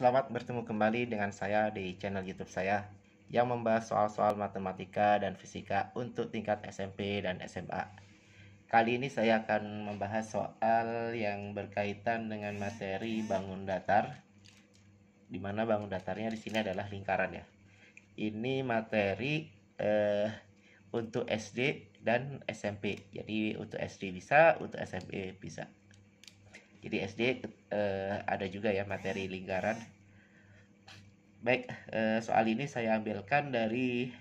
Selamat bertemu kembali dengan saya di channel YouTube saya yang membahas soal-soal matematika dan fisika untuk tingkat SMP dan SMA. Kali ini saya akan membahas soal yang berkaitan dengan materi bangun datar, di mana bangun datarnya di sini adalah lingkaran ya. Ini materi untuk SD dan SMP. Jadi untuk SD bisa, untuk SMP bisa. Jadi SD ada juga ya materi lingkaran. Baik, soal ini saya ambilkan dari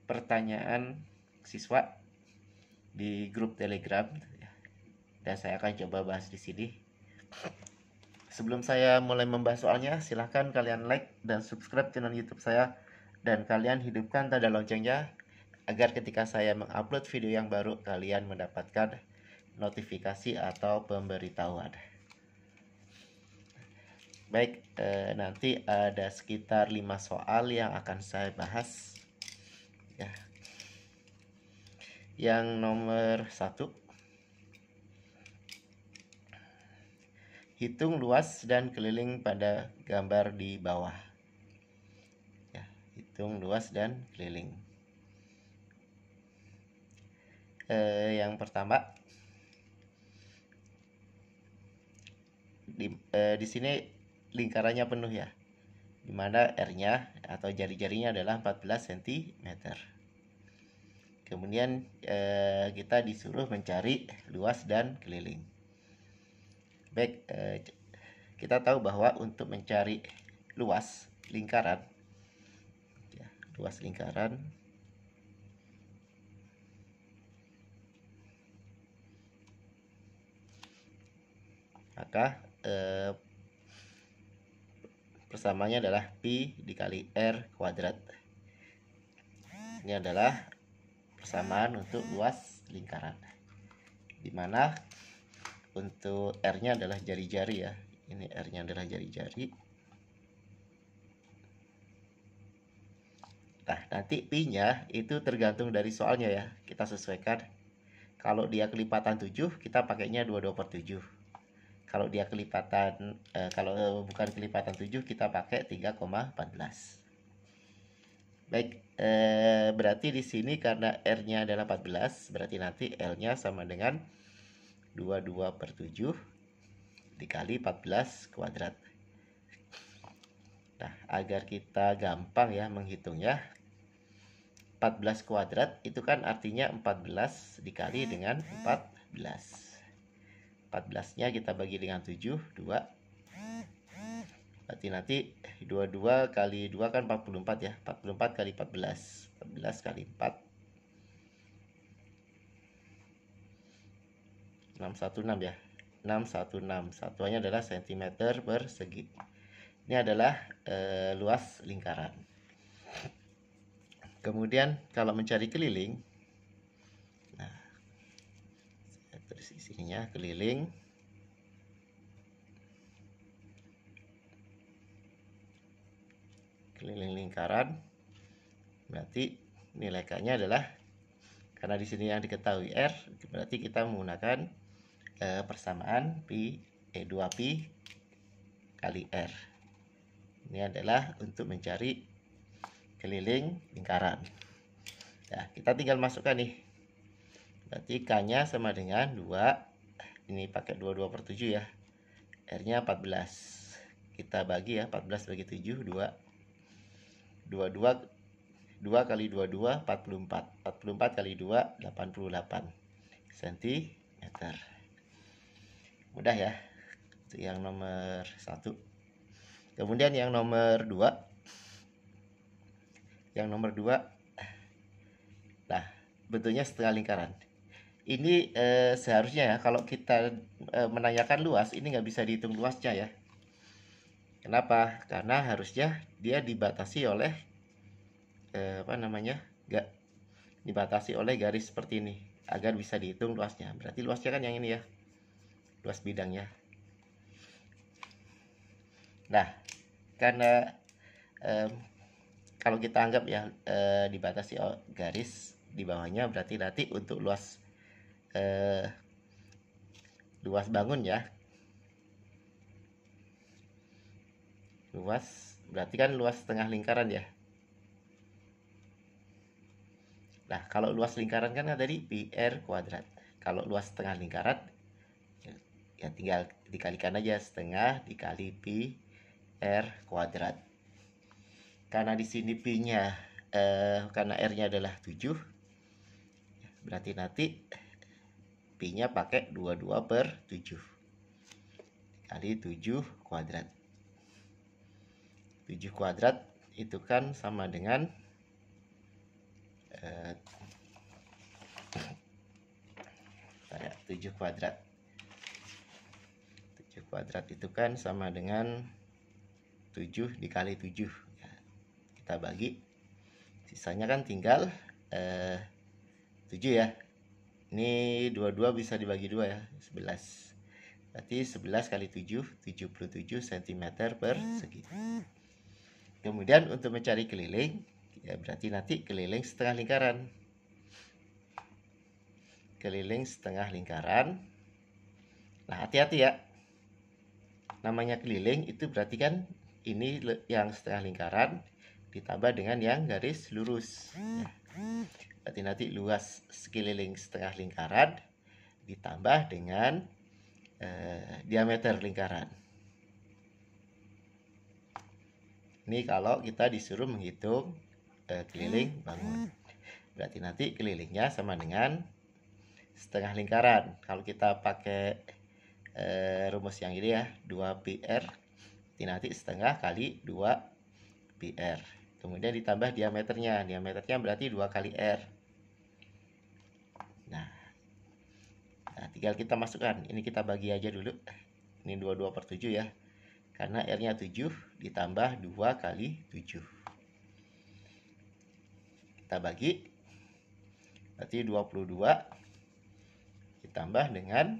pertanyaan siswa di grup Telegram dan saya akan coba bahas di sini. Sebelum saya mulai membahas soalnya, silahkan kalian like dan subscribe channel YouTube saya dan kalian hidupkan tanda loncengnya agar ketika saya mengupload video yang baru kalian mendapatkan notifikasi atau pemberitahuan. Baik, nanti ada sekitar 5 soal yang akan saya bahas ya. Yang nomor 1, hitung luas dan keliling pada gambar di bawah ya, hitung luas dan keliling. Yang pertama, di sini lingkarannya penuh ya, dimana R-nya atau jari-jarinya adalah 14 cm. Kemudian kita disuruh mencari luas dan keliling. Baik, kita tahu bahwa untuk mencari luas lingkaran ya, luas lingkaran maka persamanya adalah pi dikali r kuadrat. Ini adalah persamaan untuk luas lingkaran, dimana untuk R-nya adalah jari-jari ya. Ini R-nya adalah jari-jari. Nah, nanti pi-nya itu tergantung dari soalnya ya. Kita sesuaikan. Kalau dia kelipatan 7, kita pakainya 22/7. Kalau dia kelipatan kalau bukan kelipatan 7, kita pakai 3,14. Baik, berarti di sini karena R-nya adalah 14, berarti nanti L-nya sama dengan 22/7 dikali 14 kuadrat. Nah, agar kita gampang ya menghitungnya, 14 kuadrat itu kan artinya 14 dikali dengan 14. 14-nya kita bagi dengan 7, 2. Berarti nanti 22 kali 2 kan 44 ya. 44 kali 14. 14 kali 4. 616 ya. 616. Satuannya adalah cm persegi. Ini adalah luas lingkaran. Kemudian kalau mencari keliling, nah, saya tulis isinya keliling. Keliling lingkaran, berarti nilai K-nya adalah, karena di sini yang diketahui R, berarti kita menggunakan persamaan pi 2pi kali R. Ini adalah untuk mencari keliling lingkaran. Nah, kita tinggal masukkan nih. Berarti K-nya sama dengan 2. Ini pakai 22/7 ya. R-nya 14. Kita bagi ya, 14 bagi 7, 2. 2 kali 22, 44. 44 kali 2, 88 cm. Mudah ya. Itu yang nomor 1. Kemudian yang nomor 2. Yang nomor 2. Nah, bentuknya setengah lingkaran. Ini seharusnya ya, kalau kita menanyakan luas, ini nggak bisa dihitung luasnya ya. Kenapa? Karena harusnya dia dibatasi oleh nggak dibatasi oleh garis seperti ini agar bisa dihitung luasnya. Berarti luasnya kan yang ini ya, luas bidangnya. Nah, karena kalau kita anggap ya dibatasi garis di bawahnya, berarti nanti untuk luas bangun ya, luas berarti kan luas setengah lingkaran ya. Nah, kalau luas lingkaran kan tadi pi r kuadrat. Kalau luas setengah lingkaran ya tinggal dikalikan aja, setengah dikali pi r kuadrat. Karena di sini pi-nya karena r-nya adalah 7, berarti nanti pi-nya pakai 22/7 kali 7 kuadrat. 7 kuadrat itu kan sama dengan 7 kuadrat. 7 kuadrat itu kan sama dengan 7 dikali 7. Ya, kita bagi. Sisanya kan tinggal 7 ya. Ini 22 bisa dibagi 2 ya, 11. Berarti 11 kali 7, 77 cm persegi. Kemudian untuk mencari keliling, ya berarti nanti keliling setengah lingkaran. Keliling setengah lingkaran. Nah, hati-hati ya. Namanya keliling itu berarti kan ini yang setengah lingkaran ditambah dengan yang garis lurus. Ya. Berarti nanti luas sekeliling setengah lingkaran ditambah dengan diameter lingkaran. Ini kalau kita disuruh menghitung keliling bangun. Berarti nanti kelilingnya sama dengan setengah lingkaran. Kalau kita pakai rumus yang ini ya, 2 pi r, nanti setengah kali 2 pi r. Kemudian ditambah diameternya. Diameternya berarti 2 kali r. Nah, tinggal kita masukkan. Ini kita bagi aja dulu. Ini 22/7 ya. Karena r-nya 7 ditambah 2 kali 7. Kita bagi. Berarti 22 ditambah dengan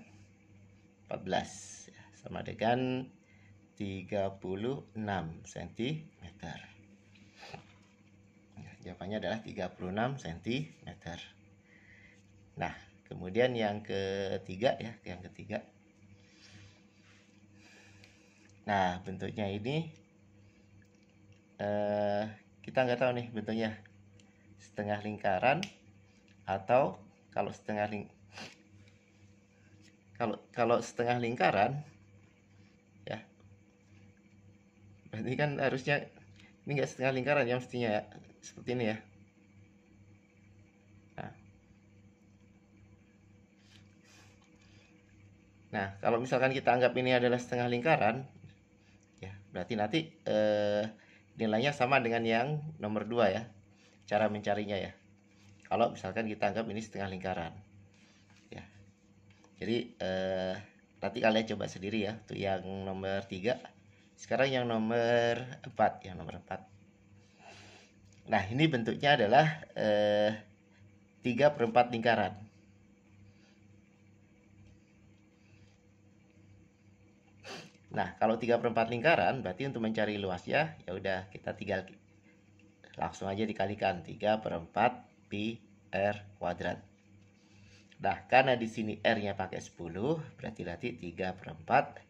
14. Sama dengan 36 cm. Jawabannya adalah 36 cm. Nah, kemudian yang ketiga ya, Nah, bentuknya ini kita nggak tahu nih bentuknya setengah lingkaran atau kalau setengah lingkaran ya, berarti kan harusnya ini nggak setengah lingkaran ya, mestinya ya, seperti ini ya. Nah, kalau misalkan kita anggap ini adalah setengah lingkaran ya, berarti nanti nilainya sama dengan yang nomor 2 ya, cara mencarinya ya. Kalau misalkan kita anggap ini setengah lingkaran ya. Jadi nanti kalian coba sendiri ya untuk yang nomor 3. Sekarang yang nomor 4, Nah, ini bentuknya adalah 3/4 lingkaran. Nah, kalau 3/4 lingkaran berarti untuk mencari luasnya ya udah kita tinggal langsung aja dikalikan 3/4 pi r kuadrat. Nah, karena di sini r-nya pakai 10, berarti nanti 3/4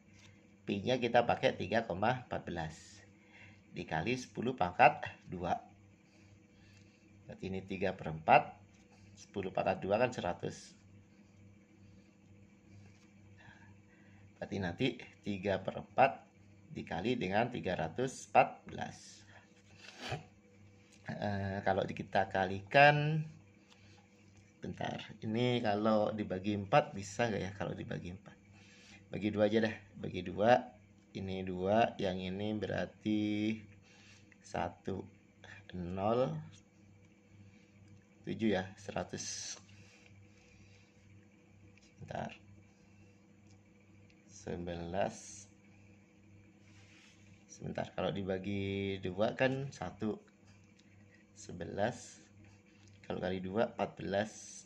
pi-nya kita pakai 3,14 dikali 10 pangkat 2. Berarti ini 3/4, 10 pangkat 2 kan 100. Berarti nanti 3/4 dikali dengan 314. Kalau kita kalikan, bentar, ini kalau dibagi 4 bisa nggak ya? Kalau dibagi 4, bagi 2 aja dah, bagi 2, ini 2, yang ini berarti 1, 0, 7 ya, 100. Bentar, 11. Sebentar, kalau dibagi 2 kan 1, 11, kalau kali 2 14.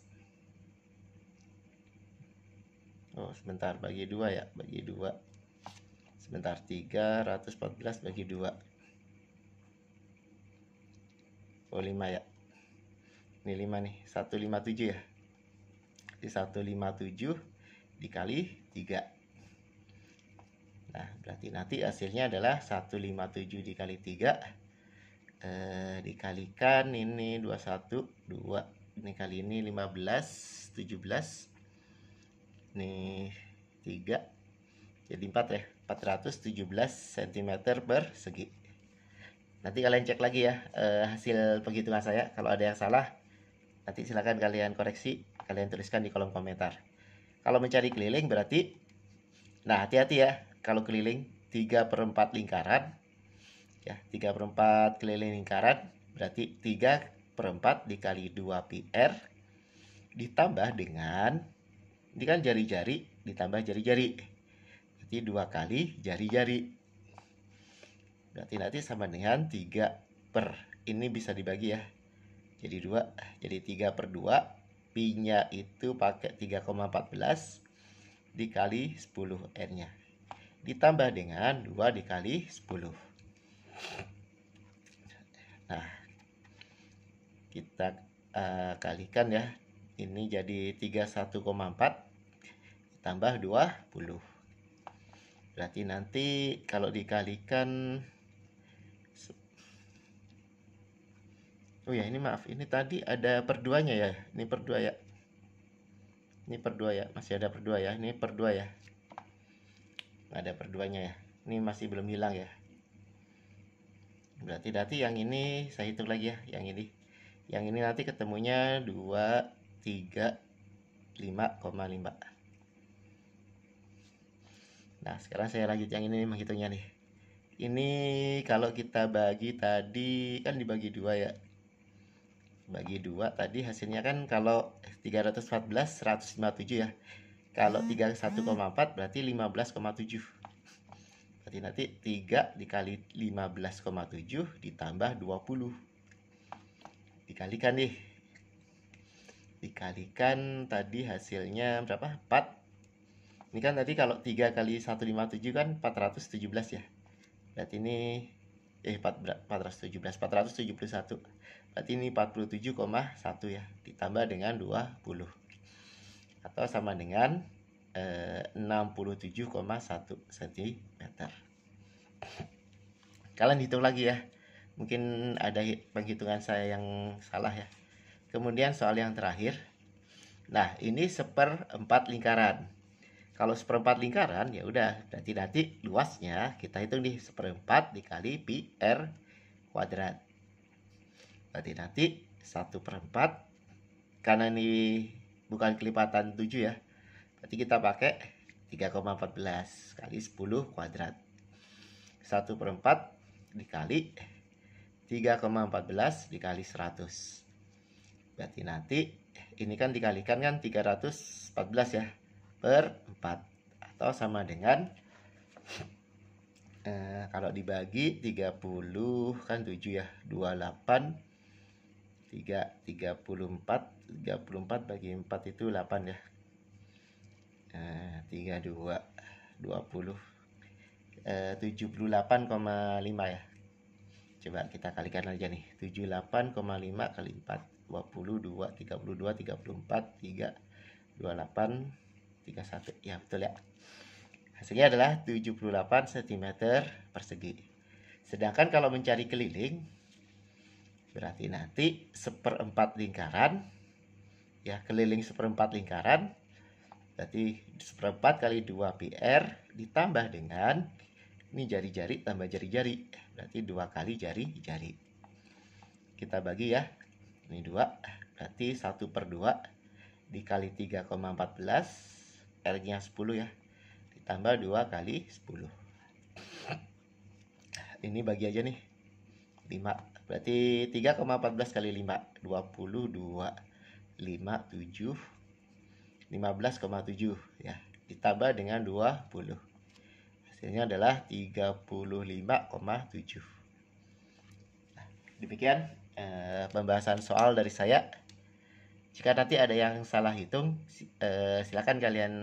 Oh, sebentar, bagi 2 ya, bagi 2. Sebentar, 314 bagi 2. Oh, 5 ya. Ini 5 nih, 157 ya. Jadi 157 dikali 3. Nah, berarti nanti hasilnya adalah 157 dikali 3 dikalikan ini 21, 2 ini kali ini 15, 17 ini 3 jadi 4 ya, 417 cm persegi. Nanti kalian cek lagi ya hasil penghitungan saya. Kalau ada yang salah nanti silahkan kalian koreksi, kalian tuliskan di kolom komentar. Kalau mencari keliling berarti, nah hati-hati ya, kalau keliling 3/4 lingkaran ya, 3/4 keliling lingkaran berarti 3/4 dikali 2 PR ditambah dengan, ini kan jari-jari ditambah jari-jari, berarti 2 kali jari-jari, berarti nanti sama dengan 3 per, ini bisa dibagi ya jadi 2, jadi 3/2, pi nya itu pakai 3,14 dikali 10 n nya ditambah dengan 2 dikali 10. Nah, kita kalikan ya, ini jadi 31,4 tambah 20, berarti nanti kalau dikalikan, oh ya ini maaf, ini tadi ada per 2-nya ya, ini per 2 ya, ini per 2 ya, masih ada per 2 ya, ini per 2 ya, ada per 2-nya ya, ini masih belum hilang ya, berarti yang ini saya hitung lagi ya, yang ini nanti ketemunya 235,5. Nah sekarang saya lanjut yang ini menghitungnya nih. Ini kalau kita bagi tadi kan dibagi 2 ya, bagi 2 tadi hasilnya kan kalau 314 157 ya, kalau 31,4 berarti 15,7, berarti nanti 3 dikali 15,7 ditambah 20 dikalikan nih, dikalikan tadi hasilnya berapa, 4. Ini kan tadi kalau 3 kali 157 kan 417 ya, berarti ini 471, berarti ini 47,1 ya, ditambah dengan 20 atau sama dengan 67,1 cm. Kalian hitung lagi ya, mungkin ada penghitungan saya yang salah ya. Kemudian soal yang terakhir, nah ini 1/4 lingkaran. Kalau 1/4 lingkaran ya udah, berarti nanti luasnya kita hitung nih, 1/4 dikali pi r kuadrat, berarti nanti 1/4, karena ini bukan kelipatan 7 ya, berarti kita pakai 3,14 kali 10 kuadrat, 1/4 dikali 3,14 dikali 100, berarti nanti ini kan dikalikan kan 314 ya per 4, atau sama dengan kalau dibagi 30 kan 7 ya, 28 34 bagi 4 itu 8 ya, 32 20 78,5 ya. Coba kita kalikan aja nih, 78,5 kali 4 22 32 34 3 28 31 ya, betul ya. Hasilnya adalah 78 cm persegi. Sedangkan kalau mencari keliling berarti nanti 1/4 lingkaran ya, keliling 1/4 lingkaran berarti 1/4 kali 2 PR ditambah dengan ini jari-jari tambah jari-jari, berarti 2 kali jari-jari. Kita bagi ya, ini 2, berarti 1/2 dikali 3,14, R nya 10 ya, ditambah 2 kali 10, ini bagi aja nih 5, berarti 3,14 kali 5 22 57 15,7 ya, ditambah dengan 20, hasilnya adalah 35,7. Nah, demikian pembahasan soal dari saya. Jika nanti ada yang salah hitung, silakan kalian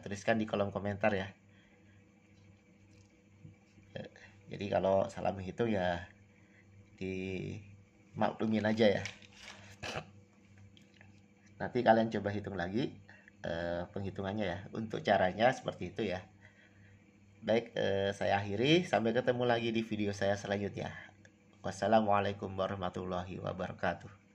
tuliskan di kolom komentar ya. Jadi kalau salah menghitung ya dimaklumin aja ya. Nanti kalian coba hitung lagi penghitungannya ya. Untuk caranya seperti itu ya. Baik, saya akhiri. Sampai ketemu lagi di video saya selanjutnya. Wassalamualaikum warahmatullahi wabarakatuh.